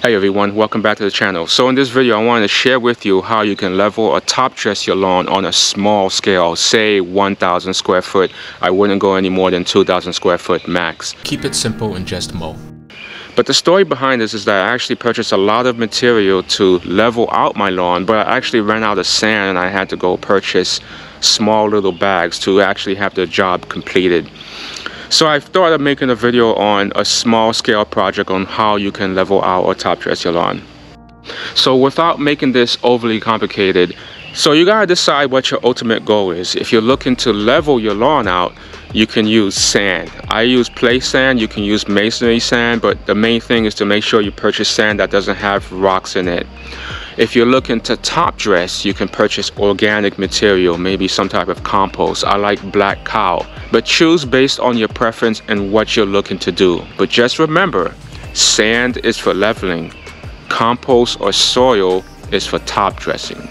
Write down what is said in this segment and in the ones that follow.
Hey everyone, welcome back to the channel. So in this video I wanted to share with you how you can level or top dress your lawn on a small scale, say 1,000 square foot. I wouldn't go any more than 2,000 square foot max. Keep it simple and just mow. But the story behind this is that I actually purchased a lot of material to level out my lawn, but I actually ran out of sand and I had to go purchase small little bags to actually have the job completed. So I thought of making a video on a small scale project on how you can level out or top dress your lawn. So without making this overly complicated, so you gotta decide what your ultimate goal is. If you're looking to level your lawn out, you can use sand. I use play sand, you can use masonry sand, but the main thing is to make sure you purchase sand that doesn't have rocks in it. If you're looking to top dress, you can purchase organic material, maybe some type of compost. I like black cow, but choose based on your preference and what you're looking to do. But just remember, sand is for leveling, compost or soil is for top dressing.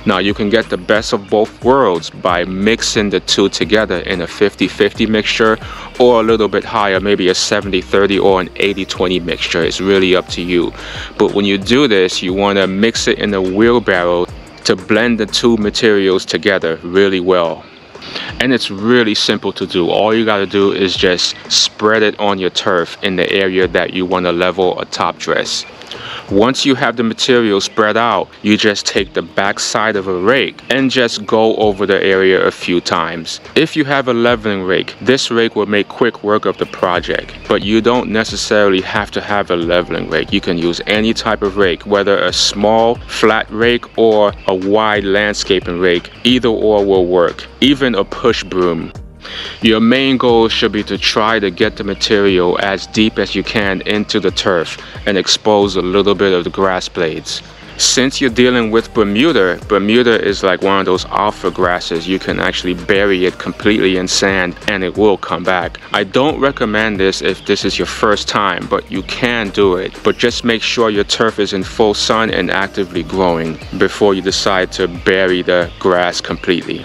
Now you can get the best of both worlds by mixing the two together in a 50-50 mixture or a little bit higher, maybe a 70-30 or an 80-20 mixture. It's really up to you. But when you do this, you want to mix it in a wheelbarrow to blend the two materials together really well. And it's really simple to do. All you got to do is just spread it on your turf in the area that you want to level or top dress. Once you have the material spread out, you just take the back side of a rake and just go over the area a few times. If you have a leveling rake, this rake will make quick work of the project, but you don't necessarily have to have a leveling rake. You can use any type of rake, whether a small flat rake or a wide landscaping rake. Either or will work, even a push broom. Your main goal should be to try to get the material as deep as you can into the turf and expose a little bit of the grass blades. Since you're dealing with Bermuda is like one of those alpha grasses. You can actually bury it completely in sand and it will come back. I don't recommend this if this is your first time, but you can do it. But just make sure your turf is in full sun and actively growing before you decide to bury the grass completely.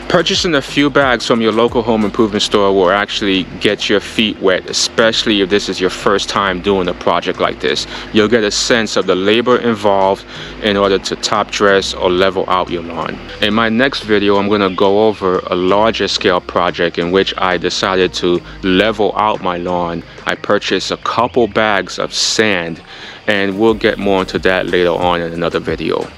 Purchasing a few bags from your local home improvement store will actually get your feet wet, especially if this is your first time doing a project like this. You'll get a sense of the labor involved in order to top dress or level out your lawn. In my next video, I'm going to go over a larger scale project in which I decided to level out my lawn. I purchased a couple bags of sand, and we'll get more into that later on in another video.